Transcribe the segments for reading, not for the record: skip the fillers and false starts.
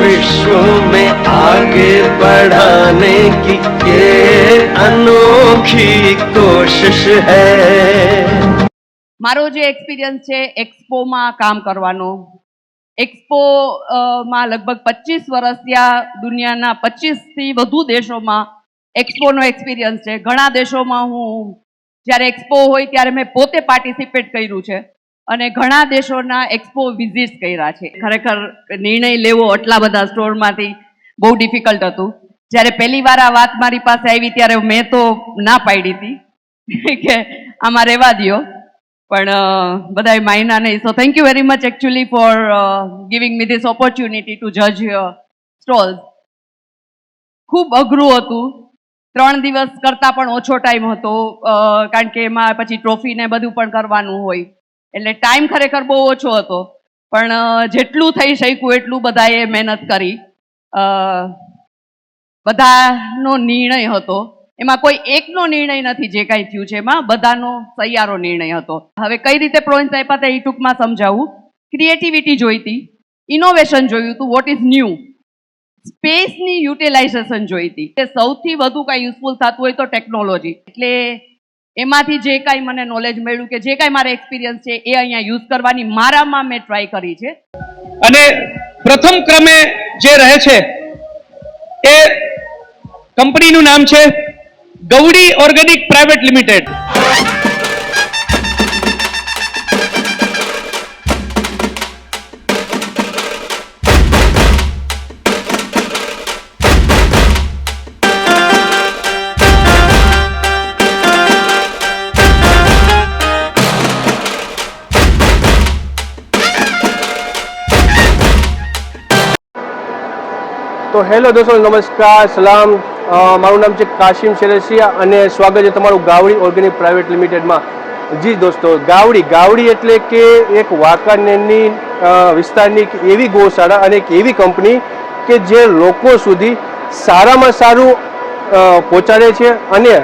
विश्व में आगे बढ़ाने की ये अनोखी कोशिश है। मारो जो एक्सपीरियंस है एक्सपो में काम करवानो, एक्सपो में लगभग 25 वर्ष या दुनिया 25 थी वधु देशों में एक्सपो नो एक्सपीरियंस है। घणा देशों में हूँ ज्यारे एक्सपो होय त्यारे मैं पोते पार्टिसिपेट कर्युं छे અને ઘણા દેશોના એક્સપો વિઝિટ કર્યા છે। ખરેખર નિર્ણય લેવો આટલા બધા સ્ટોરમાંથી બહુ ડિફિકલ્ટ હતું। જ્યારે પહેલી વાર આ વાત મારી પાસે આવી ત્યારે મેં તો ના પાડી હતી કે આમાં રહેવા દ્યો, પણ બધાએ માન્યા નહીં। So thank you very much actually for giving me this opportunity two જજ સ્ટોલ્સ। ખૂબ અઘરું હતું, 3 દિવસ કરતાં પણ ઓછો ટાઈમ હતો, કારણ કે એમાં પછી ટ્રોફી ને બધું પણ કરવાનું હોય એટલે ટાઈમ ખરેખર બહુ ઓછો હતો, પણ જેટલું થઈ શક્યું એટલું બધાએ મહેનત કરી। બધાનો નિર્ણય હતો, એમાં કોઈ એકનો નિર્ણય નથી જે કાંઈ થયું છે, એમાં બધાનો સહિયારો નિર્ણય હતો। હવે કઈ રીતે પોઈન્ટ્સ આપ્યા હતા એ ટૂંકમાં સમજાવું। ક્રિએટિવિટી જોઈતી, ઇનોવેશન જોયું હતું, વોટ ઇઝ ન્યૂ, સ્પેસની યુટિલાઇઝેશન જોઈતી, તે સૌથી વધુ કાંઈ યુઝફુલ થતું હોય તો ટેકનોલોજી। એટલે એમાંથી જે કાંઈ મને નોલેજ મળ્યું કે જે કાંઈ મારા એક્સપિરિયન્સ છે એ અહીંયા યુઝ કરવાની મારામાં મેં ટ્રાય કરી છે। અને પ્રથમ ક્રમે જે રહે છે એ કંપનીનું નામ છે ગૌડી ઓર્ગેનિક પ્રાઇવેટ લિમિટેડ। તો હેલો દોસ્તો, નમસ્કાર, સલામ, મારું નામ છે કાશિમ શેરસિયા અને સ્વાગત છે તમારું ગાવડી ઓર્ગેનિક પ્રાઇવેટ લિમિટેડમાં। જી દોસ્તો, ગાવડી એટલે કે એક વાંકાનેરની વિસ્તારની એવી ગૌશાળા અને એક એવી કંપની કે જે લોકો સુધી સારામાં સારું પહોંચાડે છે અને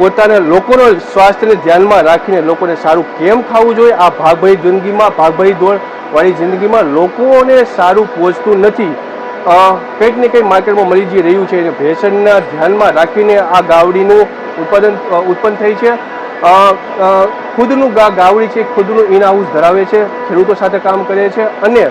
પોતાના લોકોનો સ્વાસ્થ્યને ધ્યાનમાં રાખીને લોકોને સારું કેમ ખાવું જોઈએ, આ ભાગભરી જિંદગીમાં, ભાગભરી દોડવાળી જિંદગીમાં લોકોને સારું પહોંચતું નથી, કંઈક ને કંઈક માર્કેટમાં મળી જઈ રહ્યું છે, ફેશનના ધ્યાનમાં રાખીને આ ગાવડીનું ઉત્પન્ન થઈ છે। ખુદનું ગાવડી છે, ખુદનું ઇન હાઉસ ધરાવે છે, ખેડૂતો સાથે કામ કરે છે અને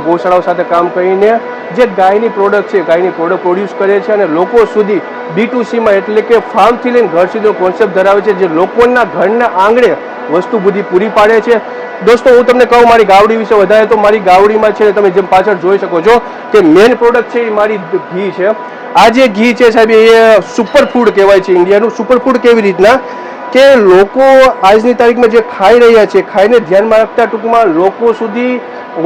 ગૌશાળાઓ સાથે કામ કરીને જે ગાયની પ્રોડક્ટ છે, ગાયની પ્રોડક્ટ પ્રોડ્યુસ કરે છે અને લોકો સુધી B2Cમાં એટલે કે ફાર્મથી લઈને ઘર સુધીનો કોન્સેપ્ટ ધરાવે છે, જે લોકોના ઘરના આંગણે વસ્તુ બધી પૂરી પાડે છે। દોસ્તો, હું તમને કહું મારી ગાવડી વિશે વધારે તો મારી ગાવડીમાં છે, તમે જેમ પાછળ જોઈ શકો છો કે મેઇન પ્રોડક્ટ છે એ મારી ઘી છે। આ જે ઘી છે સાહેબ એ સુપર ફૂડ કહેવાય છે ઇન્ડિયાનું। સુપર ફૂડ કેવી રીતના કે લોકો આજની તારીખમાં જે ખાઈ રહ્યા છે, ખાઈને ધ્યાનમાં રાખતા ટૂંકમાં લોકો સુધી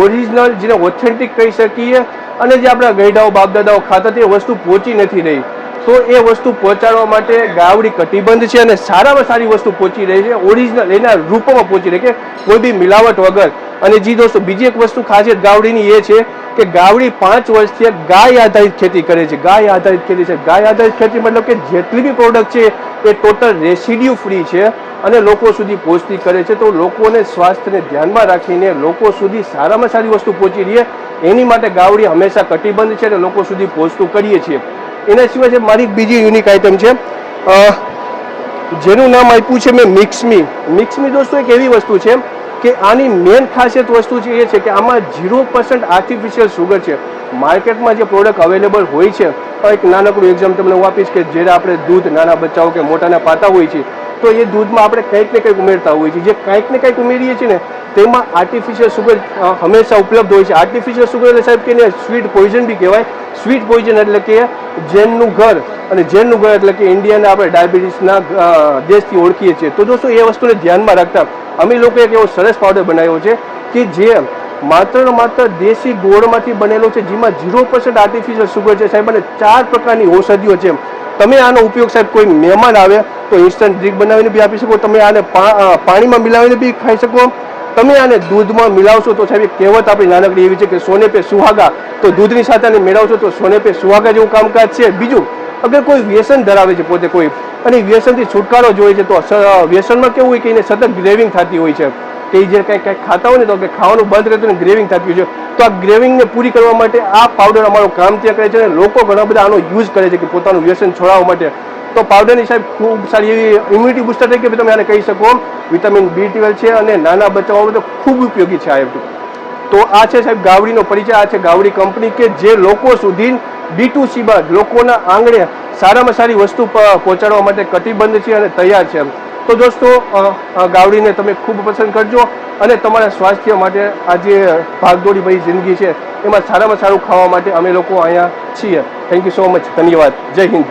ઓરિજિનલ જેને ઓથેન્ટિક કહી શકીએ અને જે આપણા ગઈડાઓ બાપદાદાઓ ખાતા તે વસ્તુ પહોંચી નથી રહી, તો એ વસ્તુ પહોંચાડવા માટે ગાવડી કટિબદ્ધ છે અને સારામાં સારી વસ્તુ પહોંચી રહી છે, ઓરિજિનલ એના રૂપમાં પહોંચી રહી કે કોઈ બી મિલાવટ વગર। અને જી દોસ્તો, બીજી એક વસ્તુ ખાસિયત ગાવડીની એ છે કે ગાવડી 5 વર્ષથી ગાય આધારિત ખેતી કરે છે। ગાય આધારિત ખેતી છે, ગાય આધારિત ખેતી મતલબ કે જેટલી બી પ્રોડક્ટ છે એ ટોટલ રેસિડ્યુ ફ્રી છે અને લોકો સુધી પહોંચતી કરે છે, તો લોકોને સ્વાસ્થ્યને ધ્યાનમાં રાખીને લોકો સુધી સારામાં સારી વસ્તુ પહોંચી રહી એની માટે ગાવડી હંમેશા કટિબદ્ધ છે અને લોકો સુધી પહોંચતું કરીએ છીએ। એના સિવાય છે મારી બીજી યુનિક આઇટમ છે જેનું નામ આપ્યું છે મેં મિક્સમી। મિક્સમી દોસ્તો એક એવી વસ્તુ છે કે આની મેન ખાસિયત વસ્તુ છે એ છે કે આમાં 0% આર્ટિફિશિયલ સુગર છે। માર્કેટમાં જે પ્રોડક્ટ અવેલેબલ હોય છે, એક નાનકડું એક્ઝામ્પલ તમને હું આપીશ કે જ્યારે આપણે દૂધ નાના બચ્ચાઓ કે મોટાના પાતા હોય છે તો એ દૂધમાં આપણે કંઈક ને કંઈક ઉમેરતા હોય છે, જે કંઈક ને કંઈક ઉમેરીએ છીએ ને તેમાં આર્ટિફિશિયલ સુગર હંમેશા ઉપલબ્ધ હોય છે। આર્ટિફિશિયલ સુગર એટલે સાહેબ કે સ્વીટ પોઈઝન બી કહેવાય। સ્વીટ પોઈઝન એટલે કે જેનનું ઘર, અને જેનનું ઘર એટલે કે ઇન્ડિયાના આપણે ડાયાબિટીસના દેશથી ઓળખીએ છીએ। તો દોસ્તો, એ વસ્તુને ધ્યાનમાં રાખતા અમે લોકો એક એવો સરસ પાવડર બનાવ્યો છે કે જે માત્ર માત્ર દેશી ગોળમાંથી બનેલો છે, જેમાં 0% આર્ટિફિશિયલ સુગર છે સાહેબ, અને 4 પ્રકારની ઔષધિઓ છે। તમે આનો ઉપયોગ સાહેબ કોઈ મહેમાન આવે તો ઇન્સ્ટન્ટ ડ્રિંક બનાવીને બી આપી શકો, તમે આને પાણીમાં મિલાવીને બી ખાઈ શકો, તમે આને દૂધમાં મિલાવશો તો સાહેબ કહેવત આપણી નાનકડી એવી છે કે સોને પે સુહાગા, તો દૂધની સાથે આને મેળવશો તો સોને પે સુહાગા જેવું કામકાજ છે। બીજું, અગર કોઈ વ્યસન ધરાવે છે પોતે કોઈ અને વ્યસનથી છુટકારો જોઈએ છે તો વ્યસનમાં કેવું હોય કે એને સતત ગ્રેવિંગ થતી હોય છે કે જે કંઈક ખાતા હોય ને તો કે ખાવાનું બંધ રહેતું ને ગ્રેવિંગ થતી હોય છે. તો આ ગ્રેવિંગને પૂરી કરવા માટે આ પાવડર અમારું કામ ત્યાં કરે છે અને લોકો ઘણા બધા આનો યુઝ કરે છે કે પોતાનું વ્યસન છોડાવવા માટે. તો પાવડરની સાહેબ ખૂબ સારી એવી ઇમ્યુનિટી બુસ્ટર તરીકે તમે આને કહી શકો. વિટામિન B12 છે અને નાના બચ્ચાઓ માટે ખૂબ ઉપયોગી છે આ. તો આ છે સાહેબ ગાવડીનો પરિચય. આ છે ગાવડી કંપની કે જે લોકો સુધી B2C બાદ લોકોના આંગણે સારામાં સારી વસ્તુ પહોંચાડવા માટે કટિબદ્ધ છે અને તૈયાર છે. તો દોસ્તો ગાવડીને તમે ખૂબ પસંદ કરજો અને તમારા સ્વાસ્થ્ય માટે આ જે ભાગદોડી ભરી જિંદગી છે એમાં સારામાં સારું ખાવા માટે અમે લોકો અહીંયા છીએ. Thank you so much. ધન્યવાદ. જય હિન્દ.